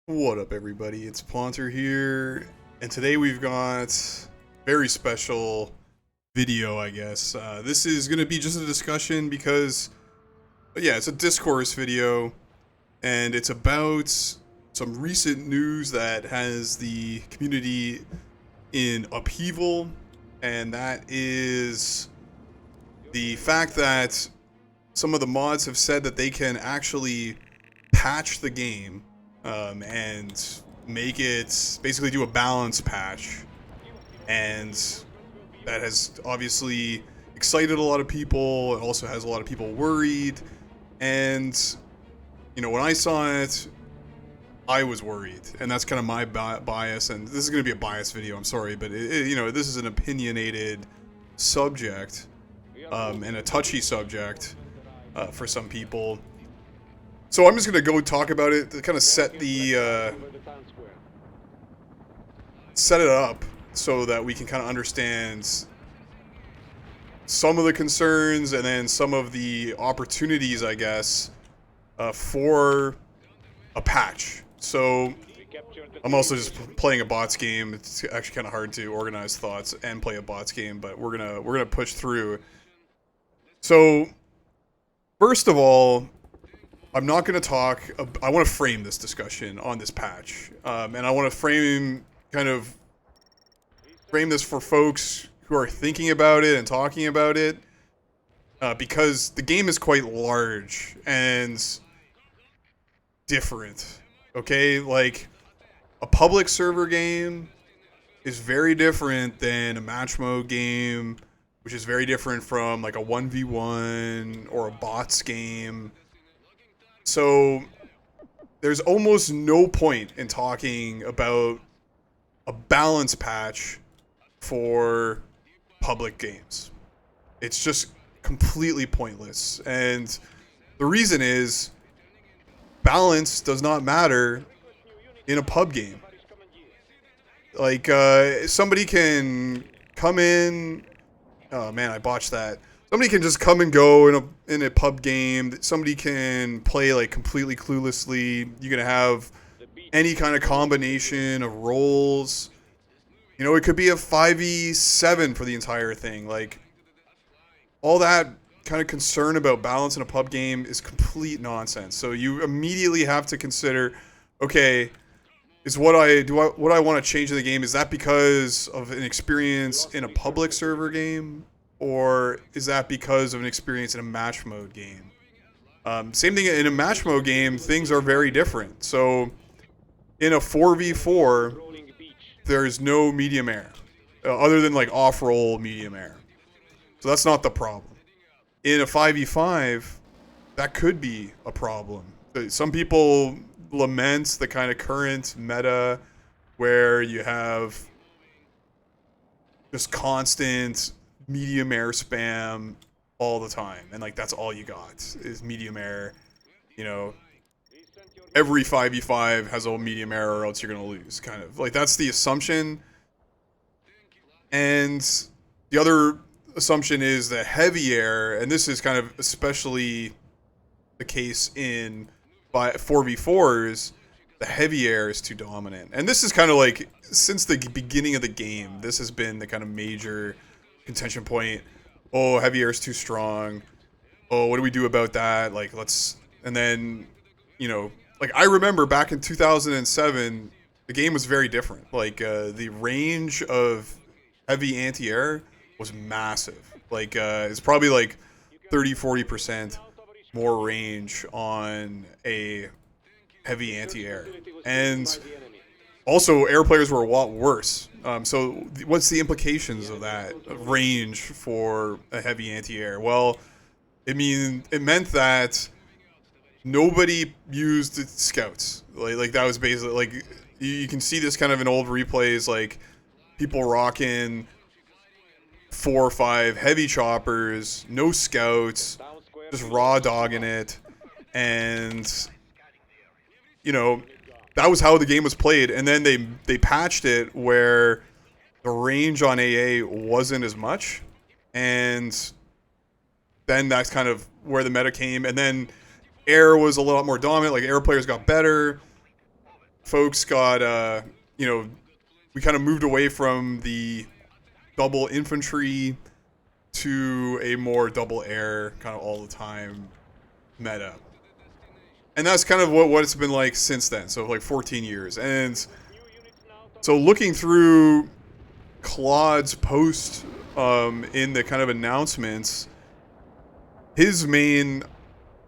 What up, everybody? It's Ponter here, and today we've got very special video, I guess. This is going to be just a discussion because, yeah, it's a discourse video, and it's about some recent news that has the community in upheaval, and that is the fact that some of the mods have said that they can actually patch the game and make it basically do a balance patch, and that has obviously excited a lot of people. It also has a lot of people worried, and when I saw it, I was worried, and that's kind of my bias. And this is going to be a biased video. I'm sorry, but this is an opinionated subject and a touchy subject for some people. So I'm just gonna go talk about it to kind of set it up so that we can kind of understand some of the concerns and then some of the opportunities, I guess, for a patch. So I'm also just playing a bots game. It's actually kind of hard to organize thoughts and play a bots game, but we're gonna push through. So first of all, I'm not going to talk. I want to frame this discussion on this patch, and I want to frame this for folks who are thinking about it and talking about it, because the game is quite large and different. Okay, like a public server game is very different than a match mode game, which is very different from like a 1v1 or a bots game. So there's almost no point in talking about a balance patch for public games. It's just completely pointless. And the reason is balance does not matter in a pub game. Like, somebody can come in. Oh man, I botched that. Somebody can just come and go in a pub game. Somebody can play like completely cluelessly. You can have any kind of combination of roles. It could be a 5v7 for the entire thing. Like, all that kind of concern about balance in a pub game is complete nonsense. So you immediately have to consider, okay, is what I want to change in the game, is that because of an experience in a public server game? Or is that because of an experience in a match mode game? Same thing in a match mode game, things are very different. So in a 4v4, there's no medium air, other than like off-roll medium air. So that's not the problem. In a 5v5, that could be a problem. Some people lament the kind of current meta where you have just constant medium air spam all the time, and like that's all you got is medium air. Every 5v5 has a medium air or else you're gonna lose, kind of like that's the assumption. And the other assumption is that heavy air, and this is kind of especially the case in 4v4s, the heavy air is too dominant. And this is kind of like, since the beginning of the game, this has been the kind of major contention point. Oh, heavy air is too strong. Oh, what do we do about that? Like, and then, like I remember back in 2007, the game was very different. Like, the range of heavy anti-air was massive. Like, it's probably like 30-40% more range on a heavy anti-air. And also, air players were a lot worse. So what's the implications of that range for a heavy anti-air? Well, it meant that nobody used scouts. Like that was basically, like, you can see this kind of in old replays, like people rocking 4 or 5 heavy choppers, no scouts, just raw dogging it. And that was how the game was played. And then they patched it where the range on AA wasn't as much, and then that's kind of where the meta came. And then air was a lot more dominant. Like, air players got better, folks got, we kind of moved away from the double infantry to a more double air kind of all the time meta. And that's kind of what it's been like since then. So like 14 years. And so looking through Claude's post in the kind of announcements, his main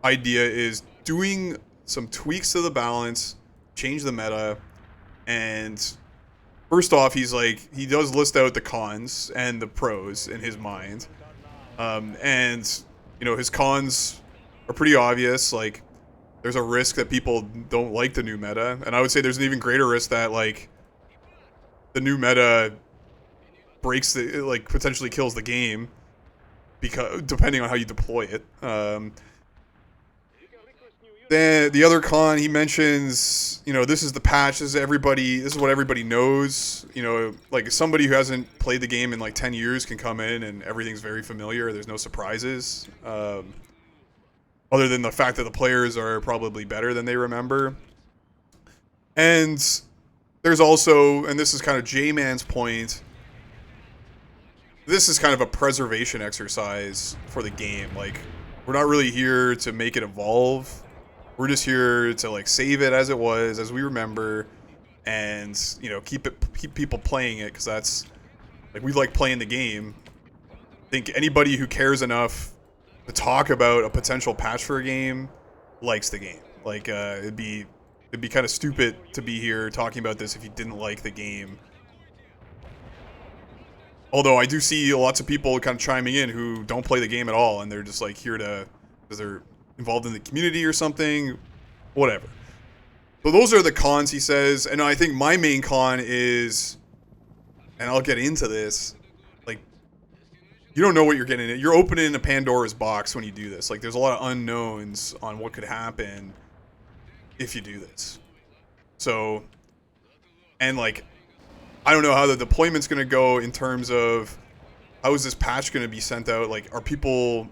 idea is doing some tweaks to the balance, change the meta, and first off, he does list out the cons and the pros in his mind. And, his cons are pretty obvious. Like, there's a risk that people don't like the new meta. And I would say there's an even greater risk that, like, the new meta potentially kills the game, because depending on how you deploy it. Then the other con he mentions, this is the patch. This is what everybody knows. Like somebody who hasn't played the game in like 10 years can come in and everything's very familiar. There's no surprises, other than the fact that the players are probably better than they remember. And there's also, and this is kind of J-Man's point, this is kind of a preservation exercise for the game. Like, we're not really here to make it evolve. We're just here to like save it as it was, as we remember, and keep people playing it, because that's like, we like playing the game. I think anybody who cares enough to talk about a potential patch for a game likes the game. Like it'd be kind of stupid to be here talking about this if you didn't like the game. Although I do see lots of people kind of chiming in who don't play the game at all, and they're just like here because they're involved in the community or something, whatever. So those are the cons, he says. And I think my main con is, and I'll get into this, like, you don't know what you're getting into. You're opening a Pandora's box when you do this. Like, there's a lot of unknowns on what could happen if you do this. So, and like, I don't know how the deployment's going to go in terms of how is this patch going to be sent out? Like, are people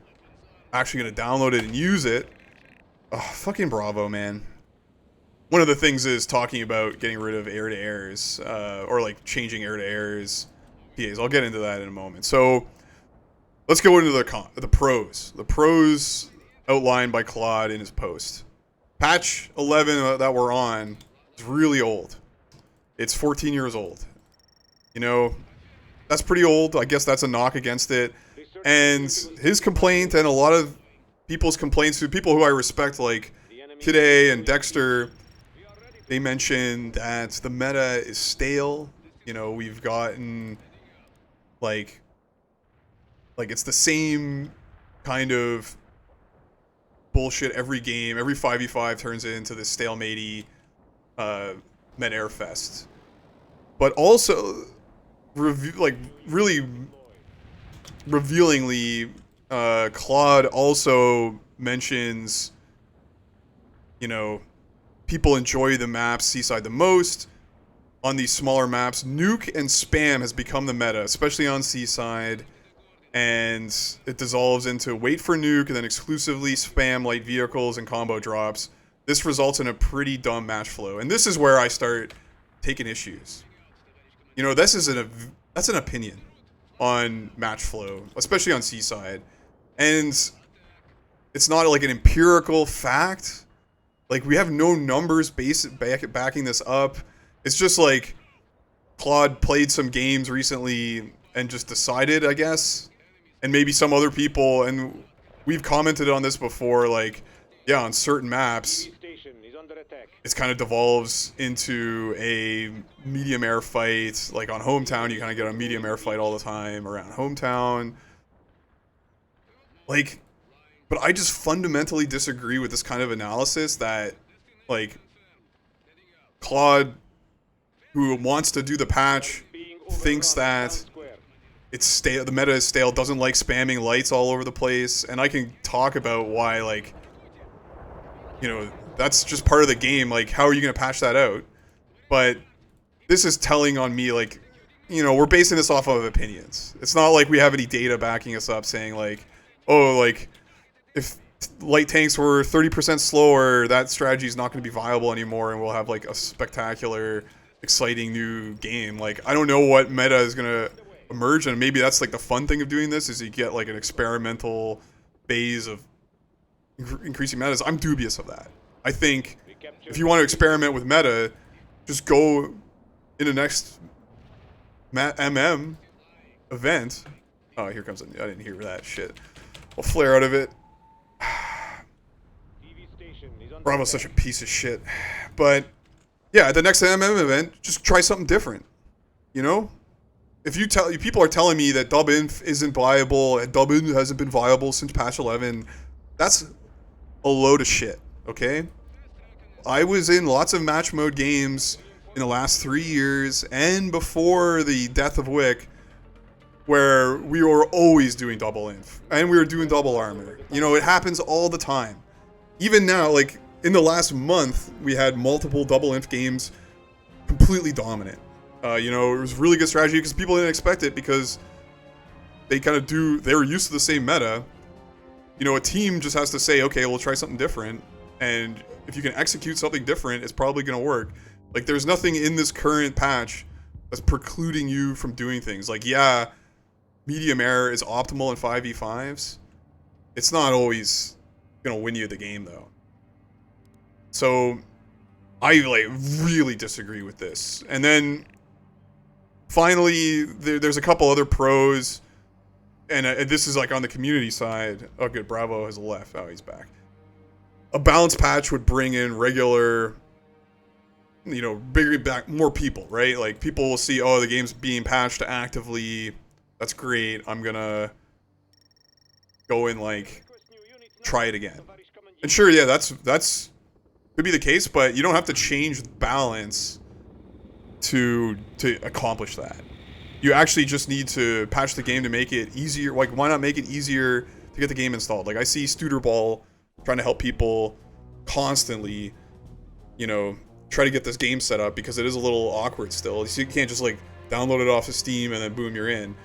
actually going to download it and use it? Oh, fucking bravo, man. One of the things is talking about getting rid of air-to-airs, or like changing air-to-airs PAs. I'll get into that in a moment. So let's go into the pros. The pros outlined by Claude in his post. Patch 11 that we're on is really old. It's 14 years old. That's pretty old. I guess that's a knock against it. And his complaint, and a lot of people's complaints, to people who I respect, like Kide and Dexter, they mentioned that the meta is stale. We've gotten like it's the same kind of bullshit every game. Every 5v5 turns into this stalematey meta-air fest. But also, really revealingly, Claude also mentions, people enjoy the maps Seaside the most. On these smaller maps, nuke and spam has become the meta, especially on Seaside, and it dissolves into wait for nuke and then exclusively spam light vehicles and combo drops. This results in a pretty dumb match flow, and this is where I start taking issues. That's an opinion on match flow, especially on Seaside, and it's not like an empirical fact. Like, we have no numbers backing this up. It's just like Claude played some games recently and just decided, I guess, and maybe some other people, and we've commented on this before, like, yeah, on certain maps, it kind of devolves into a medium air fight. Like on Hometown, you kind of get a medium air fight all the time around Hometown. Like, but I just fundamentally disagree with this kind of analysis that, like, Claude, who wants to do the patch, thinks that it's stale, the meta is stale, doesn't like spamming lights all over the place, and I can talk about why, like, that's just part of the game. Like, how are you going to patch that out? But this is telling on me, like, we're basing this off of opinions. It's not like we have any data backing us up saying, like, oh, like, if light tanks were 30% slower, that strategy is not going to be viable anymore, and we'll have like a spectacular, exciting new game. Like, I don't know what meta is going to emerge, and maybe that's like the fun thing of doing this, is you get like an experimental phase of increasing metas. I'm dubious of that. I think if you want to experiment with meta, just go in the next MM event. Oh, here comes I didn't hear that shit. I'll flare out of it. Bravo's such a piece of shit. But yeah, at the next MM event, just try something different. You know? If people are telling me that dub inf isn't viable, and dub inf hasn't been viable since patch 11, that's a load of shit, okay? I was in lots of match mode games in the last 3 years and before the death of Wick, where we were always doing double inf and we were doing double armor. You know, it happens all the time. Even now, like in the last month, we had multiple double inf games completely dominant. You know, it was really good strategy because people didn't expect it, because they were used to the same meta. You know, a team just has to say, okay, we'll try something different. And if you can execute something different, it's probably going to work. Like, there's nothing in this current patch that's precluding you from doing things. Like, yeah, medium air is optimal in 5v5s. It's not always going to win you the game, though. So, I, like, really disagree with this. And then, finally, there's a couple other pros. And this is, like, on the community side. Oh, good, Bravo has left. Oh, he's back. A balanced patch would bring in regular, you know, more people, right? Like, people will see, oh, the game's being patched actively. That's great. I'm gonna go and, like, try it again. And sure, yeah, that's could be the case, but you don't have to change balance to accomplish that. You actually just need to patch the game to make it easier. Like, why not make it easier to get the game installed? Like, I see Studerball trying to help people constantly, you know, try to get this game set up, because it is a little awkward still. So you can't just, like, download it off of Steam and then boom, you're in.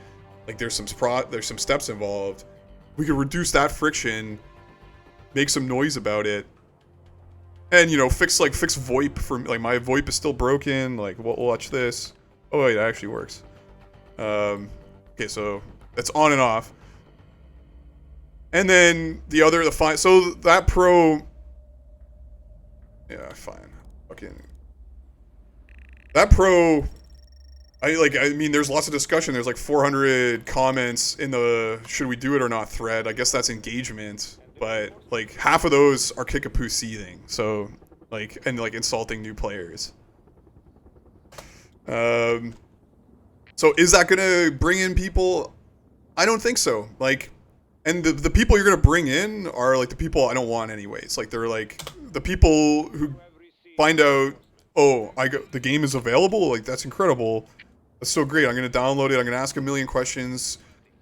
Like, there's some steps involved. We could reduce that friction, make some noise about it, and, you know, fix VoIP for, like, my VoIP is still broken. Like, watch this. Oh wait, it actually works. Okay, so that's on and off. And then so that pro, yeah, fine. Fucking that pro. I mean, there's lots of discussion. There's like 400 comments in the "should we do it or not" thread. I guess that's engagement, but like half of those are Kickapoo seething. So like, and like insulting new players. So is that gonna bring in people? I don't think so. Like, and the people you're gonna bring in are like the people I don't want anyways. Like, they're like the people who find out, oh, the game is available. Like, that's incredible. That's so great. I'm gonna download it. I'm gonna ask a million questions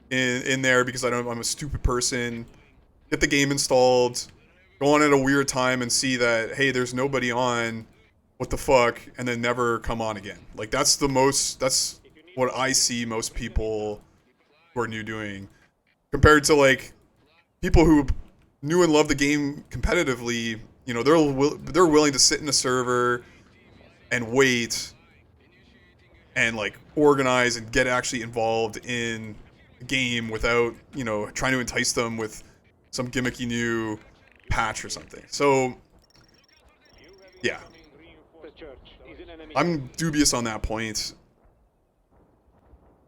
in there because I'm a stupid person. Get the game installed. Go on at a weird time and see that, hey, there's nobody on. What the fuck? And then never come on again. Like, that's what I see most people who are new doing, compared to like people who knew and loved the game competitively. You know, they're willing to sit in a server and wait and like organize and get actually involved in the game without, you know, trying to entice them with some gimmicky new patch or something. So yeah, I'm dubious on that point.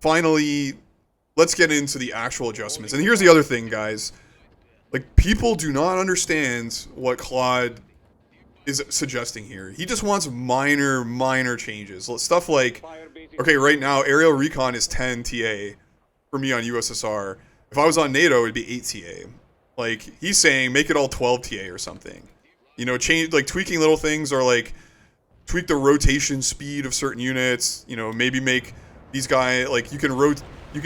Finally, let's get into the actual adjustments. And here's the other thing, guys. Like, people do not understand what Claude is suggesting here. He just wants minor changes. Stuff like, okay, right now, aerial recon is 10 TA for me on USSR. If I was on NATO, it'd be 8 TA. Like, he's saying, make it all 12 TA or something. You know, tweaking little things, or like, tweak the rotation speed of certain units. You know, maybe make these guys, like, you can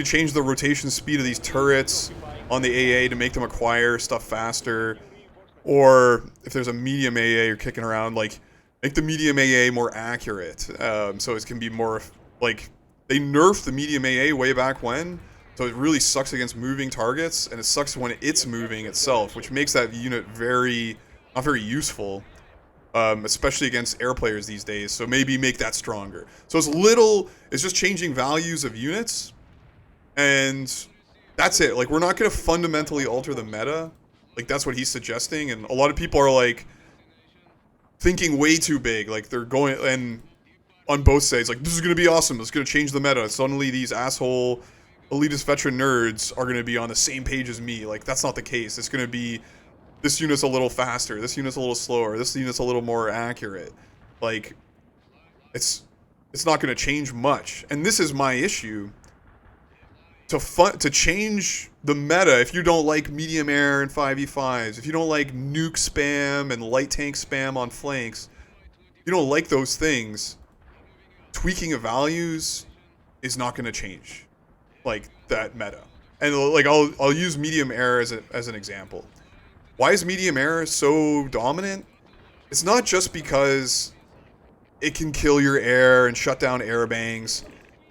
change the rotation speed of these turrets on the AA to make them acquire stuff faster. Or if there's a medium AA you're kicking around, like, make the medium AA more accurate. So it can be more, like, they nerfed the medium AA way back when, So it really sucks against moving targets, and it sucks when it's moving itself, which makes that unit not very useful, especially against air players these days. So maybe make that stronger. So it's just changing values of units, and that's it. Like, we're not going to fundamentally alter the meta. Like, that's what he's suggesting, and a lot of people are like thinking way too big. Like, they're going, and on both sides, like, this is going to be awesome. It's going to change the meta. Suddenly these asshole elitist veteran nerds are going to be on the same page as me. Like, that's not the case. It's going to be, this unit's a little faster, this unit's a little slower, this unit's a little more accurate. Like, it's not going to change much. And this is my issue. To change the meta, if you don't like medium air and 5v5s, if you don't like nuke spam and light tank spam on flanks, you don't like those things, tweaking of values is not going to change, like, that meta. And, like, I'll use medium air as an example. Why is medium air so dominant? It's not just because it can kill your air and shut down air bangs.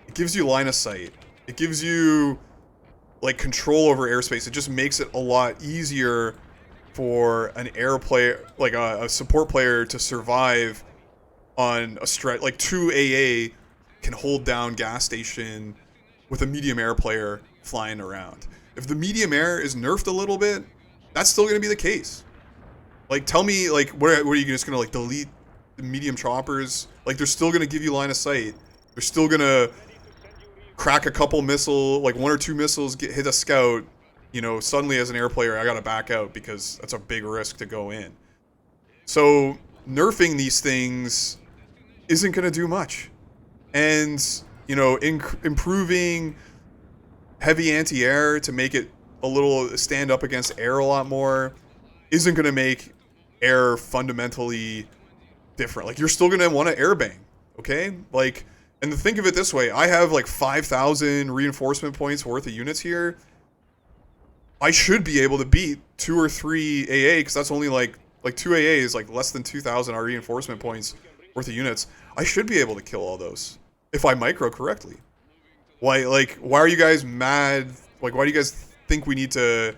It gives you line of sight. It gives you, like, control over airspace. It just makes it a lot easier for an air player, like a support player, to survive on a stretch. Like, 2 AA can hold down gas station with a medium air player flying around. If the medium air is nerfed a little bit, that's still going to be the case. Like, tell me, like, what are you just going to, like, delete the medium choppers? Like, they're still going to give you line of sight. They're still going to crack a couple like 1 or 2 missiles, hit a scout. You know, suddenly as an air player, I got to back out because that's a big risk to go in. So nerfing these things isn't going to do much. And, you know, improving heavy anti-air to make it a little stand up against air a lot more isn't going to make air fundamentally different. Like, you're still going to want to airbang, okay? Like, and to think of it this way, I have like 5,000 reinforcement points worth of units here. I should be able to beat 2 or 3 AA, because that's only like 2 AA is like less than 2,000 reinforcement points worth of units. I should be able to kill all those if I micro correctly. Why are you guys mad? Like, why do you guys think we need to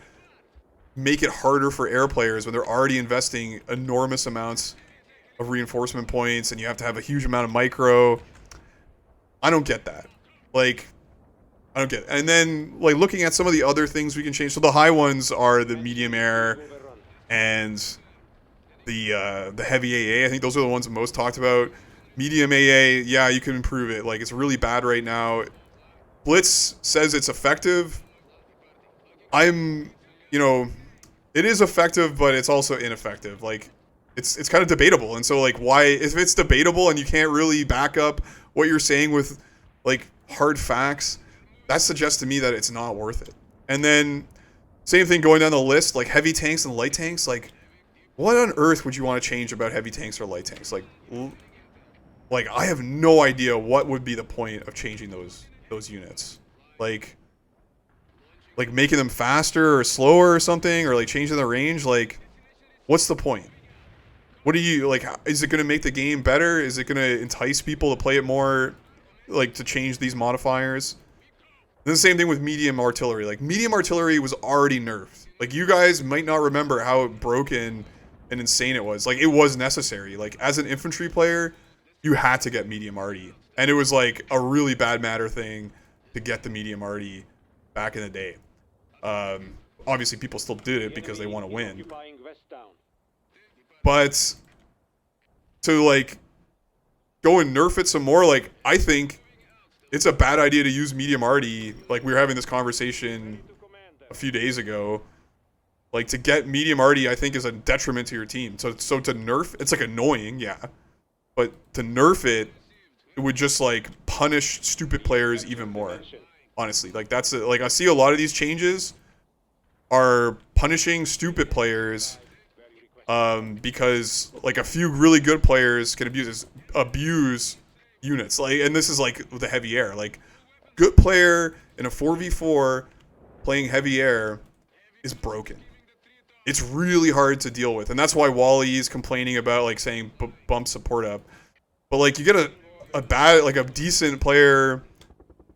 make it harder for air players when they're already investing enormous amounts of reinforcement points and you have to have a huge amount of micro? I don't get that. Like, I don't get it. And then, like, looking at some of the other things we can change. So the high ones are the medium air and the heavy AA. I think those are the ones most talked about. Medium AA, yeah, you can improve it. Like, it's really bad right now. Blitz says it's effective. You know, it is effective, but it's also ineffective. Like, it's kind of debatable. And so, like, why, if it's debatable and you can't really back up what you're saying with, like, hard facts, that suggests to me that it's not worth it. And then, same thing going down the list, like heavy tanks and light tanks. Like, what on earth would you want to change about heavy tanks or light tanks? Like, I have no idea what would be the point of changing those units. Like making them faster or slower or something, or like changing the range. Like, what's the point? What do you, like, is it going to make the game better? Is it going to entice people to play it more, like, to change these modifiers? And the same thing with medium artillery. Like, medium artillery was already nerfed. Like, you guys might not remember how broken and insane it was. Like, it was necessary. Like, as an infantry player, you had to get medium arty. And it was, like, a really bad matter thing to get the medium arty back in the day. Obviously, people still did it because they want to win. But to, like, go and nerf it some more, like, I think it's a bad idea to use medium arty. Like, we were having this conversation a few days ago. Like, to get medium arty, I think, is a detriment to your team. So to nerf, it's, like, annoying, yeah. But to nerf it, it would just, like, punish stupid players even more. Honestly, like, that's like, I see a lot of these changes are punishing stupid players, because, like, a few really good players can abuse units. Like, and this is like with the heavy air. Like, good player in a 4v4 playing heavy air is broken. It's really hard to deal with, and that's why Wally's complaining about, like, saying bump support up. But, like, you get a bad, like, a decent player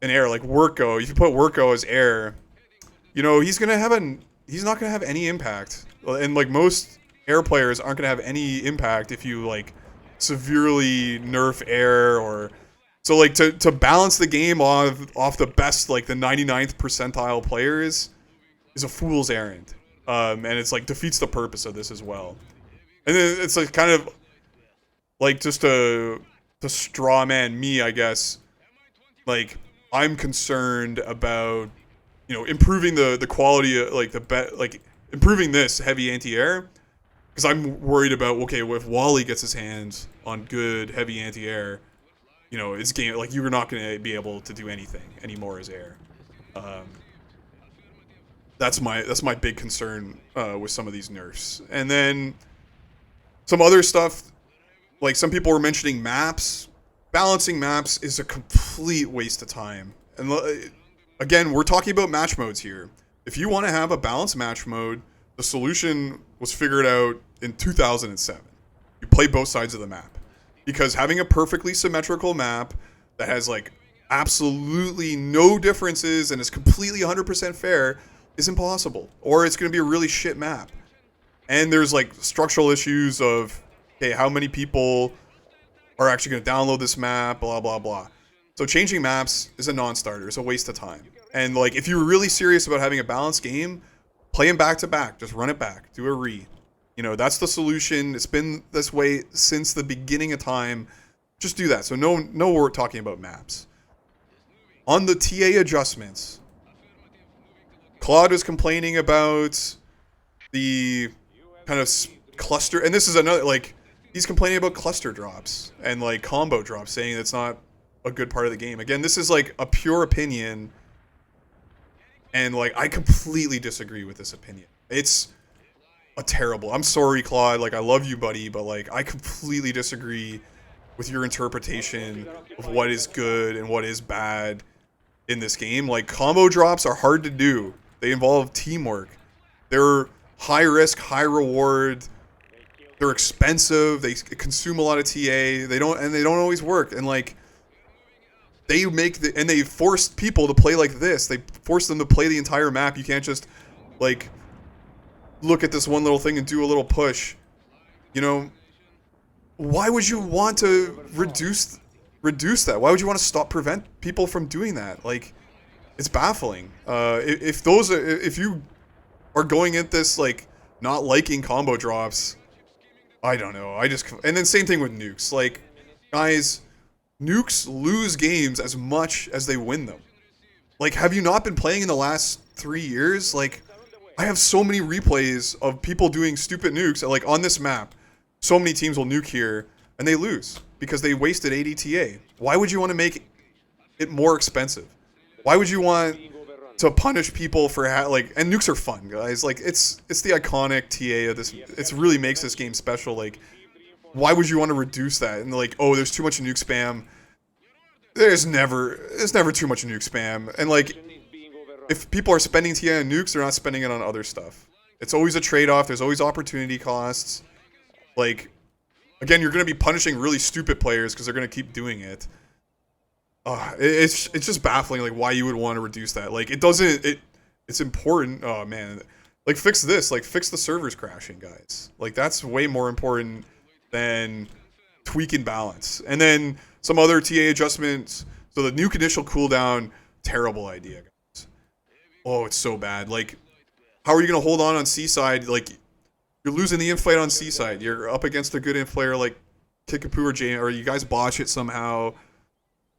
an air like Worko. If you put Worko as air, you know, he's not gonna have any impact. And like most air players aren't gonna have any impact if you like severely nerf air or so like to balance the game off the best like the 99th percentile players is a fool's errand. And it's like defeats the purpose of this as well. And then it's like kind of like just to straw man me, I guess. Like I'm concerned about improving the quality of like improving this heavy anti-air because I'm worried about okay if Wally gets his hands on good heavy anti-air, it's game like you're not going to be able to do anything anymore as air. That's my big concern with some of these nerfs. And then some other stuff, like some people were mentioning maps. Balancing maps is a complete waste of time. And again, we're talking about match modes here. If you want to have a balanced match mode, the solution was figured out in 2007. You play both sides of the map. Because having a perfectly symmetrical map that has like absolutely no differences and is completely 100% fair is impossible. Or it's going to be a really shit map. And there's like structural issues of, okay, how many people are actually going to download this map, blah, blah, blah. So changing maps is a non-starter. It's a waste of time. And like, if you're really serious about having a balanced game, play them back to back. Just run it back. Do a re. That's the solution. It's been this way since the beginning of time. Just do that. So no, we're talking about maps. On the TA adjustments, Claude was complaining about the kind of cluster, and this is another, like, he's complaining about cluster drops and like combo drops, saying that's not a good part of the game. Again, this is like a pure opinion, and like I completely disagree with this opinion. It's a terrible. I'm sorry, Claude. Like I love you, buddy, but like I completely disagree with your interpretation of what is good and what is bad in this game. Like combo drops are hard to do. They involve teamwork. They're high risk, high reward. They're expensive. They consume a lot of TA. They don't always work. And like, they force people to play like this. They force them to play the entire map. You can't just like look at this one little thing and do a little push. Why would you want to reduce that? Why would you want to prevent people from doing that? Like, it's baffling. If you are going at this like not liking combo drops, I don't know. And then same thing with nukes. Like, guys, nukes lose games as much as they win them. Like, have you not been playing in the last 3 years? Like, I have so many replays of people doing stupid nukes. Like, on this map, so many teams will nuke here, and they lose because they wasted 80 TA. Why would you want to make it more expensive? Why would you want to punish people for and nukes are fun, guys. Like it's the iconic TA of this. It really makes this game special. Like, why would you want to reduce that? And like, oh, there's too much nuke spam. There's never too much nuke spam. And like, if people are spending TA on nukes, they're not spending it on other stuff. It's always a trade-off. There's always opportunity costs. Like, again, you're going to be punishing really stupid players because they're going to keep doing it. It's just baffling, like, why you would want to reduce that. Like, it's important. Oh, man. Like, fix this. Like, fix the servers crashing, guys. Like, that's way more important than tweaking balance. And then some other TA adjustments. So the nuke initial cooldown, terrible idea, guys. Oh, it's so bad. Like, how are you going to hold on Seaside? Like, you're losing the infight on Seaside. You're up against a good inf player like Kickapoo or Jane, or you guys botch it somehow.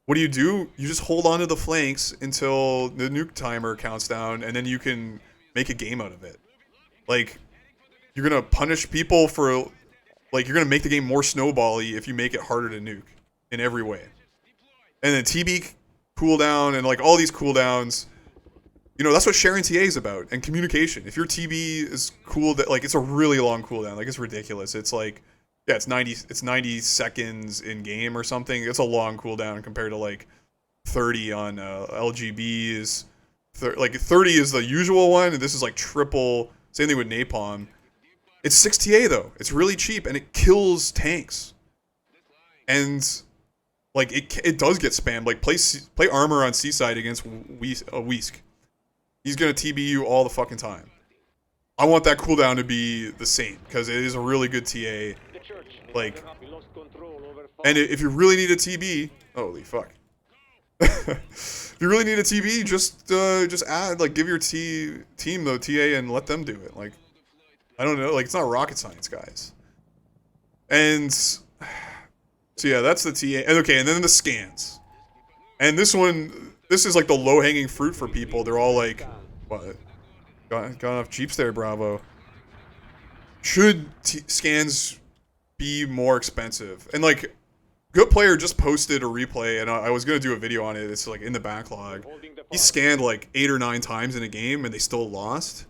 What do? You just hold on to the flanks until the nuke timer counts down, and then you can make a game out of it. Like, you're going to punish people for, like, you're going to make the game more snowbally if you make it harder to nuke in every way. And then TB cooldown and, like, all these cooldowns, that's what sharing TA is about, and communication. If your TB is cool, like, it's a really long cooldown. Like, it's ridiculous. It's like, yeah, it's 90 seconds in game or something. It's a long cooldown compared to like 30 on LGBs. Like 30 is the usual one, and this is like triple. Same thing with Napalm. It's 6 TA though. It's really cheap, and it kills tanks. And Like it does get spammed. Like play armor on Seaside against Weesk. He's gonna TB you all the fucking time. I want that cooldown to be the same because it is a really good TA. Like, and if you really need a TB, holy fuck. If you really need a TB, just add, like, give your team the TA and let them do it. Like, I don't know, like, it's not rocket science, guys. And so yeah, that's the TA. And okay, and then the scans. And this is like the low-hanging fruit for people. They're all like, what? Got enough Jeeps there, Bravo. Should scans be more expensive? And like, Good Player just posted a replay, and I was gonna do a video on it. It's like in the backlog. He scanned like 8 or 9 times in a game, and they still lost.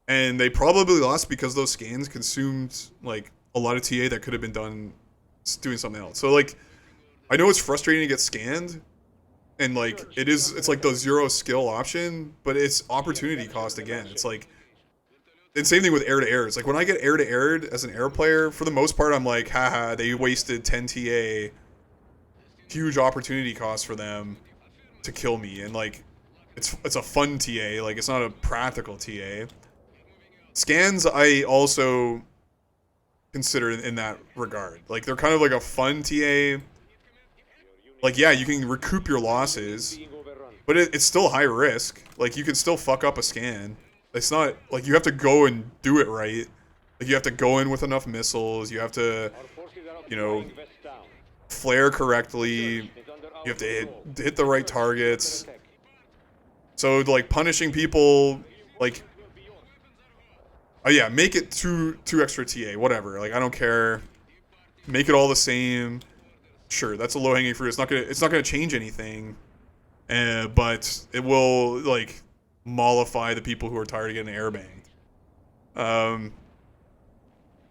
And they probably lost because those scans consumed like a lot of TA that could have been done doing something else. So like, I know it's frustrating to get scanned, and like it's like the 0 skill option, but it's opportunity cost again. It's like, and same thing with air to air. It's like when I get air to air as an air player, for the most part, I'm like, haha, they wasted 10 TA. Huge opportunity cost for them to kill me, and like, it's a fun TA. Like, it's not a practical TA. Scans I also consider in that regard. Like, they're kind of like a fun TA. Like, yeah, you can recoup your losses, but it's still high risk. Like, you can still fuck up a scan. It's not, like, you have to go and do it right. Like, you have to go in with enough missiles. You have to, you know, flare correctly. You have to hit the right targets. So, like, punishing people, like, oh yeah, make it two extra TA, whatever. Like, I don't care. Make it all the same. Sure, that's a low-hanging fruit. It's not gonna change anything, but it will like mollify the people who are tired of getting airbanged.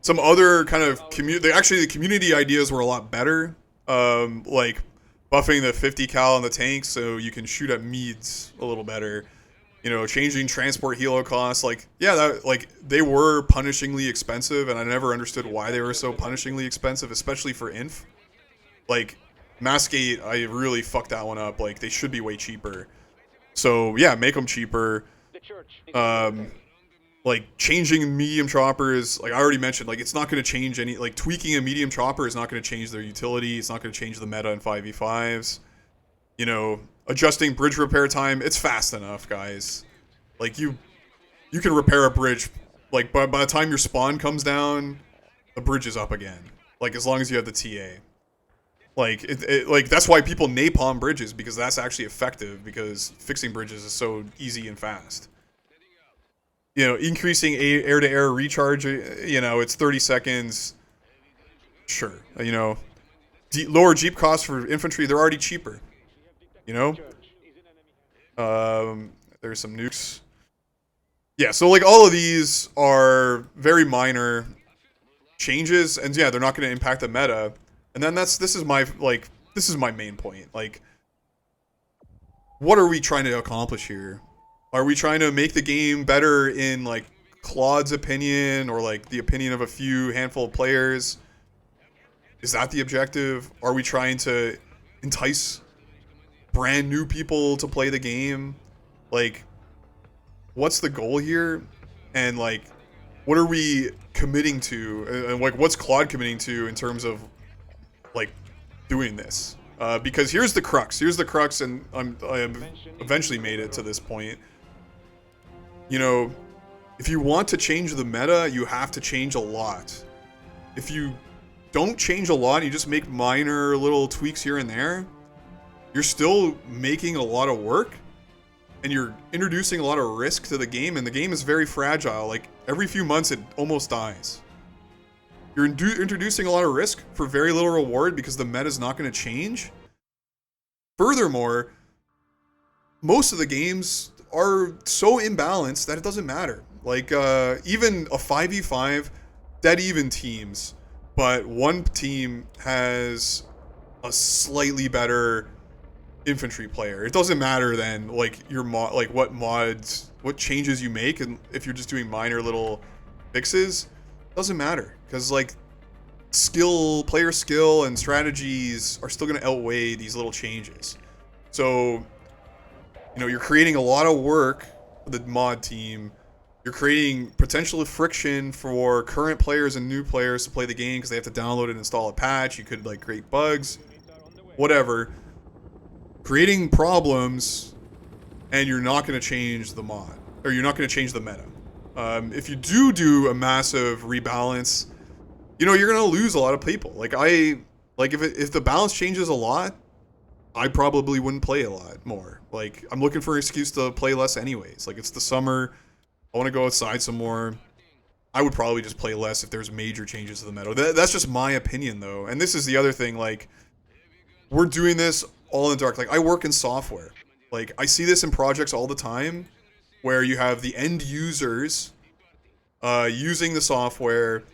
Some other kind of the community ideas were a lot better. Like buffing the 50 cal on the tanks so you can shoot at meads a little better. You know, changing transport helo costs. Like, yeah, they were punishingly expensive, and I never understood why they were so punishingly expensive, especially for inf. Like, Massgate, I really fucked that one up. Like, they should be way cheaper. So, yeah, make them cheaper. Like, changing medium choppers, like I already mentioned, like, it's not going to change any, like, tweaking a medium chopper is not going to change their utility. It's not going to change the meta in 5v5s. You know, adjusting bridge repair time, it's fast enough, guys. Like, you can repair a bridge, like, by the time your spawn comes down, the bridge is up again. Like, as long as you have the TA. Like, like, that's why people napalm bridges, because that's actually effective, because fixing bridges is so easy and fast. You know, increasing air-to-air recharge, you know, it's 30 seconds. Sure. You know, lower Jeep costs for infantry, they're already cheaper. You know? There's some nukes. Yeah, so, like, all of these are very minor changes, and yeah, they're not going to impact the meta. And then this is my main point. Like, what are we trying to accomplish here? Are we trying to make the game better in, like, Claude's opinion, or like the opinion of a few handful of players? Is that the objective? Are we trying to entice brand new people to play the game? Like, what's the goal here? And like, what are we committing to? And like, what's Claude committing to in terms of like doing this? Because here's the crux. And I have eventually made it to this point. You know, if you want to change the meta, you have to change a lot. If you don't change a lot, you just make minor little tweaks here and there, you're still making a lot of work, and you're introducing a lot of risk to the game, and the game is very fragile. Like, every few months it almost dies. You're introducing a lot of risk for very little reward because the meta is not going to change. Furthermore, most of the games are so imbalanced that it doesn't matter. Like, even a 5v5, dead even teams, but one team has a slightly better infantry player. It doesn't matter then, like, your like what mods, what changes you make, and if you're just doing minor little fixes, it doesn't matter, because like player skill and strategies are still going to outweigh these little changes. So, you're creating a lot of work for the mod team. You're creating potential friction for current players and new players to play the game because they have to download and install a patch. You could like create bugs, whatever. Creating problems, and you're not going to change the mod, or you're not going to change the meta. If you do a massive rebalance, you're going to lose a lot of people. If the balance changes a lot, I probably wouldn't play a lot more. Like, I'm looking for an excuse to play less anyways. Like, it's the summer. I want to go outside some more. I would probably just play less if there's major changes to the meta. That's just my opinion, though. And this is the other thing. Like, we're doing this all in the dark. Like, I work in software. Like, I see this in projects all the time where you have the end users using the software,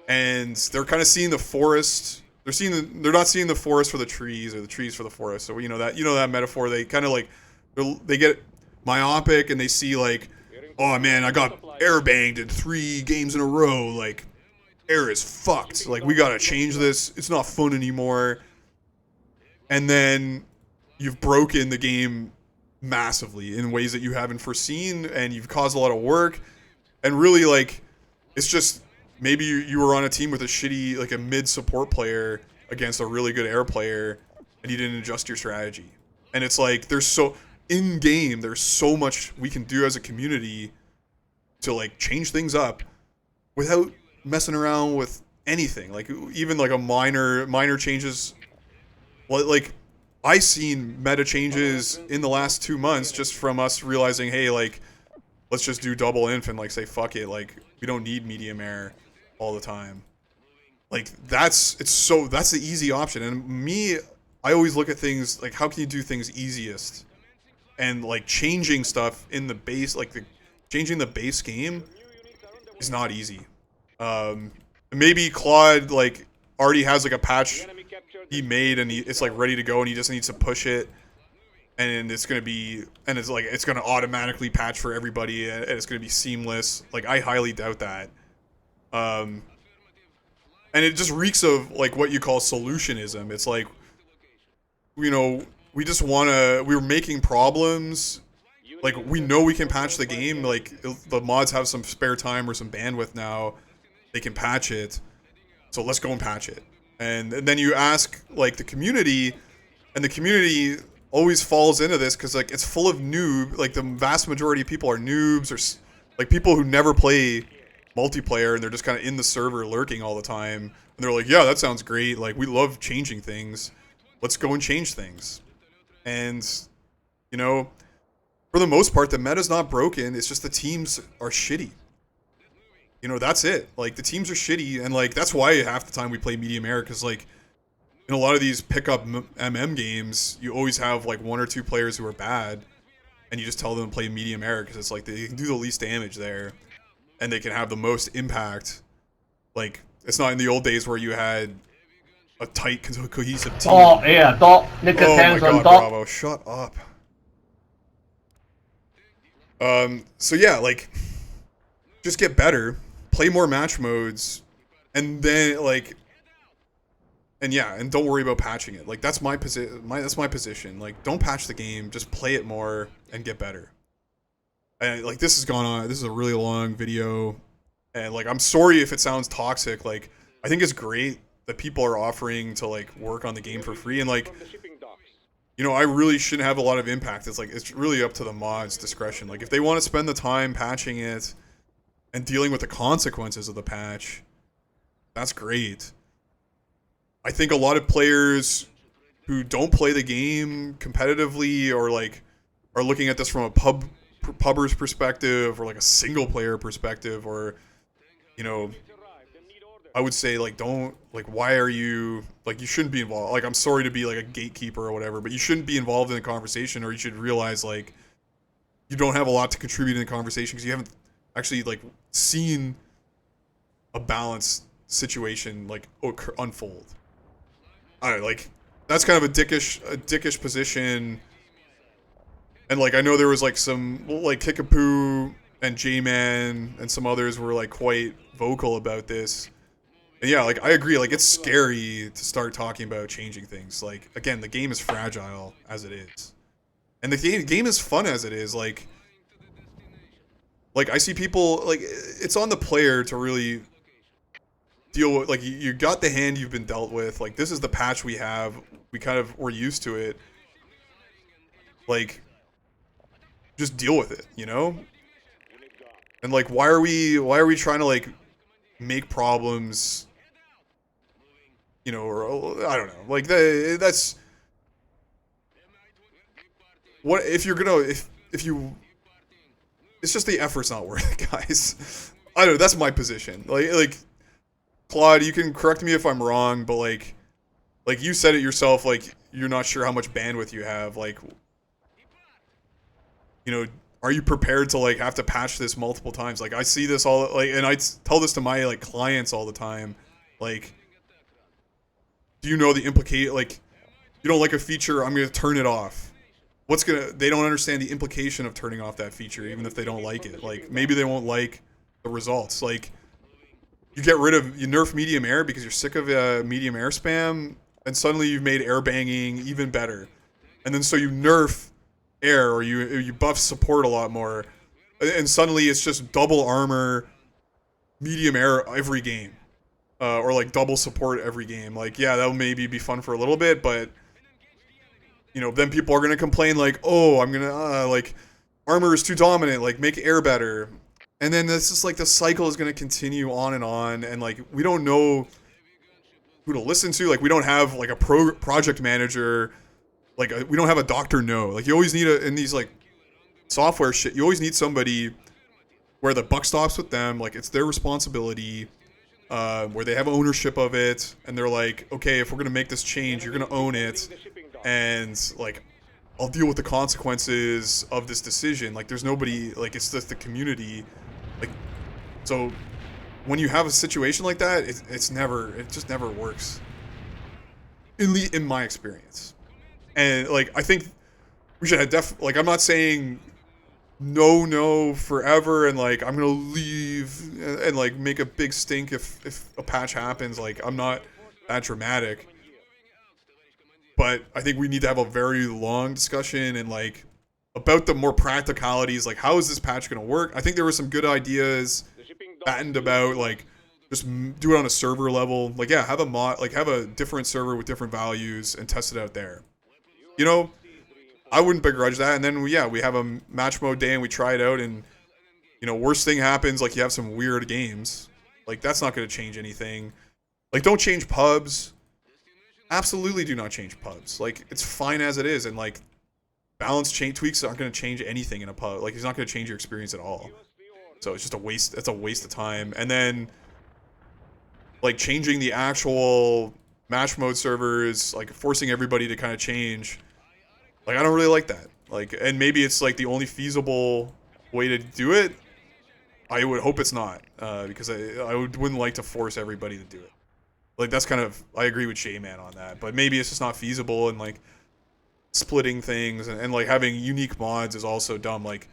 and they're kind of seeing the forest. They're not seeing the forest for the trees or the trees for the forest. So that metaphor. They kind of like they get myopic and they see like, oh man, I got air banged in 3 games in a row. Like, air is fucked. Like, we gotta change this. It's not fun anymore. And then you've broken the game massively in ways that you haven't foreseen, and you've caused a lot of work. And really, like, it's just maybe you were on a team with a shitty, like a mid support player against a really good air player, and you didn't adjust your strategy. And it's like there's so much we can do as a community to like change things up without messing around with anything. Like even like a minor changes. Like I seen meta changes in the last 2 months just from us realizing, hey, like let's just do double inf and like say fuck it, like we don't need medium air all the time. Like that's the easy option. And me, I always look at things like how can you do things easiest? And like changing stuff in the base, changing the base game is not easy. Maybe Claude like already has like a patch he made and it's like ready to go and he just needs to push it, and it's gonna automatically patch for everybody and it's gonna be seamless. Like I highly doubt that. And it just reeks of like what you call solutionism. It's like, we were making problems. Like we know we can patch the game. Like the mods have some spare time or some bandwidth now, they can patch it. So let's go and patch it. And then you ask like the community, and the community always falls into this because like it's full of noob. Like the vast majority of people are noobs or like people who never play multiplayer, and they're just kind of in the server lurking all the time. And they're like, yeah, that sounds great. Like we love changing things. Let's go and change things. And for the most part, the meta's not broken. It's just the teams are shitty. That's it. Like, the teams are shitty, and, like, that's why half the time we play medium air, because, like, in a lot of these pickup MM games, you always have, like, 1 or 2 players who are bad, and you just tell them to play medium air, because it's, like, they can do the least damage there, and they can have the most impact. Like, it's not in the old days where you had a tight, cohesive team. Oh, yeah, top. Oh, my God, Bravo. Shut up. So, yeah, like, just get better. Play more match modes, and then and don't worry about patching it. Like that's my position. Like don't patch the game, just play it more and get better. And like this has gone on. This is a really long video, and like I'm sorry if it sounds toxic. Like I think it's great that people are offering to like work on the game for free, and like I really shouldn't have a lot of impact. It's really up to the mod's discretion. Like if they want to spend the time patching it and dealing with the consequences of the patch, that's great. I think a lot of players who don't play the game competitively or like are looking at this from a pubber's perspective or like a single player perspective, or I would say like why are you like, you shouldn't be involved. Like I'm sorry to be like a gatekeeper or whatever, but you shouldn't be involved in the conversation, or you should realize like you don't have a lot to contribute in the conversation because you haven't actually like seen a balanced situation like unfold. I don't know, like that's kind of a dickish position. And like I know there was like some like Kickapoo and J-Man and some others were like quite vocal about this. And yeah, like I agree. Like it's scary to start talking about changing things. Like again, the game is fragile as it is, and the game is fun as it is. Like I see people like it's on the player to really deal with. Like you got the hand you've been dealt with. Like this is the patch we have. We're used to it. Like just deal with it, you know? And like why are we trying to like make problems, you know, or I don't know. Like that's what if you're gonna if you it's just the effort's not worth it, guys. I don't know, that's my position. Like Claude, you can correct me if I'm wrong, but like you said it yourself, like you're not sure how much bandwidth you have, like you know, are you prepared to like have to patch this multiple times? Like I see this all like, and I tell this to my like clients all the time. Like, do you know the implicate? Like, you don't like a feature, I'm gonna turn it off. They don't understand the implication of turning off that feature, even if they don't like it. Like maybe they won't like the results. Like you nerf medium air because you're sick of medium air spam, and suddenly you've made air banging even better, and then so you nerf air or you buff support a lot more, and suddenly it's just double armor, medium air every game, or like double support every game. Like yeah, that'll maybe be fun for a little bit, but you know then people are gonna complain like, oh, I'm gonna like armor is too dominant, like make air better, and then this is like the cycle is gonna continue on, and like we don't know who to listen to. Like we don't have like a project manager. Like we don't have a doctor no. Like you always need in these like software shit, you always need somebody where the buck stops with them. Like it's their responsibility, where they have ownership of it, and they're like, okay, if we're gonna make this change, you're gonna own it, and like I'll deal with the consequences of this decision. Like there's nobody, like it's just the community. Like so, when you have a situation like that, it just never works. In my experience. And like I think we should have like I'm not saying no forever and like I'm gonna leave and like make a big stink if a patch happens. Like I'm not that dramatic, but I think we need to have a very long discussion and like about the more practicalities. Like how is this patch gonna work? I think there were some good ideas battened about like just do it on a server level. Like yeah, have a mod, like have a different server with different values and test it out there. You know, I wouldn't begrudge that. And then, yeah, we have a match mode day and we try it out. And, you know, worst thing happens, like you have some weird games. Like, that's not going to change anything. Like, don't change pubs. Absolutely do not change pubs. Like, it's fine as it is. And, like, balance tweaks aren't going to change anything in a pub. Like, it's not going to change your experience at all. So it's just a waste. It's a waste of time. And then, like, changing the actual match mode servers, like forcing everybody to kind of change, like I don't really like that. Like, and maybe it's like the only feasible way to do it. I would hope it's not, because wouldn't like to force everybody to do it. Like that's kind of, I agree with J-Man on that, but maybe it's just not feasible, and like splitting things and like having unique mods is also dumb. Like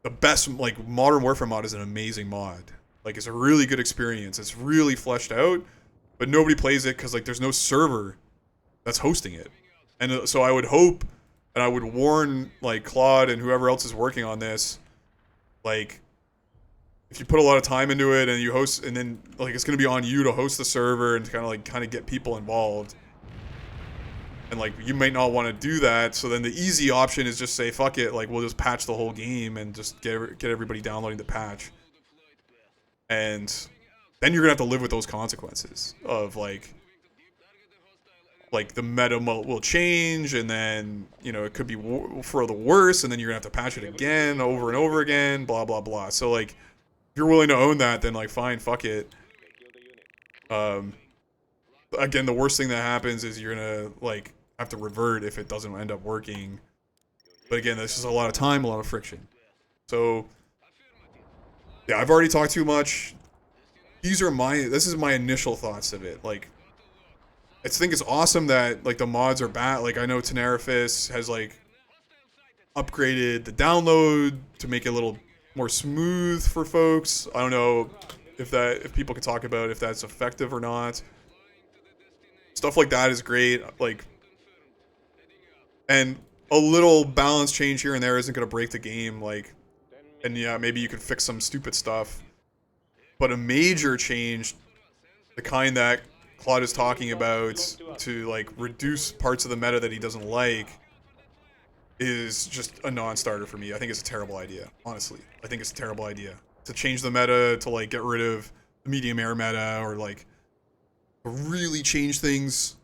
the best like Modern Warfare mod is an amazing mod. Like it's a really good experience. It's really fleshed out. But nobody plays it because like there's no server that's hosting it, and so I would hope, and I would warn like Claude and whoever else is working on this, like if you put a lot of time into it and you host, and then like it's gonna be on you to host the server and kind of get people involved, and like you might not want to do that. So then the easy option is just say fuck it, like we'll just patch the whole game and just get everybody downloading the patch, and then you're gonna have to live with those consequences of like the meta will change, and then you know it could be for the worse, and then you're gonna have to patch it again over and over again, blah blah blah. So like if you're willing to own that, then like fine, fuck it. Again, the worst thing that happens is you're gonna like have to revert if it doesn't end up working. But again, this is a lot of time, a lot of friction. So yeah, I've already talked too much. This is my initial thoughts of it. Like, I think it's awesome that like the mods are back. Like I know Tenerifis has like upgraded the download to make it a little more smooth for folks. I don't know if people can talk about if that's effective or not. Stuff like that is great. Like, and a little balance change here and there isn't going to break the game. Like, and yeah, maybe you could fix some stupid stuff. But a major change, the kind that Claude is talking about, to like reduce parts of the meta that he doesn't like, is just a non-starter for me. I think it's a terrible idea, honestly. I think it's a terrible idea to change the meta, to like get rid of the medium air meta, or like really change things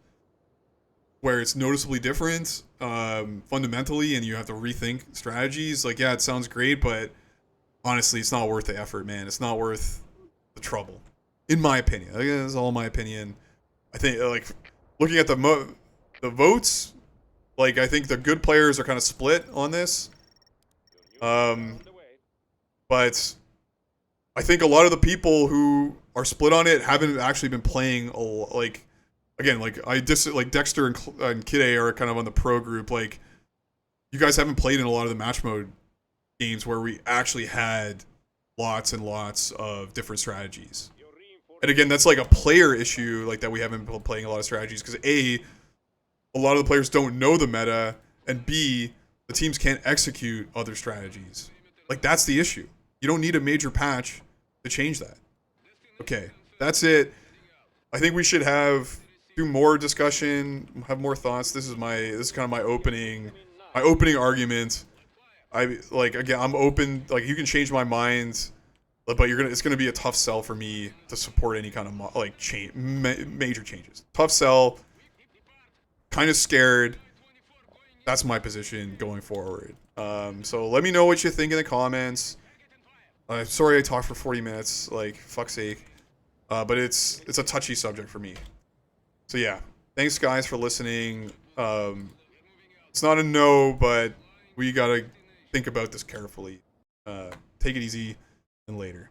where it's noticeably different fundamentally, and you have to rethink strategies. Like, yeah, it sounds great, but honestly, it's not worth the effort, man. It's not worth the trouble, in my opinion. Again, this is all my opinion. I think, like, looking at the votes, like, I think the good players are kind of split on this. But I think a lot of the people who are split on it haven't actually been playing like, again, like like Dexter and Kid A are kind of on the pro group. Like, you guys haven't played in a lot of the match mode games where we actually had lots and lots of different strategies. And again, that's like a player issue, like that we haven't been playing a lot of strategies because A, a lot of the players don't know the meta, and B, the teams can't execute other strategies. Like, that's the issue. You don't need a major patch to change that. Okay, that's it. I think we should do more discussion, have more thoughts. This is kind of my opening argument. Again, I'm open. Like, you can change my mind, but it's gonna be a tough sell for me to support any kind of major changes. Tough sell. Kind of scared. That's my position going forward. So let me know what you think in the comments. Sorry I talked for 40 minutes. Like, fuck's sake. But it's a touchy subject for me. So yeah, thanks guys for listening. It's not a no, but we gotta think about this carefully. Take it easy, and later.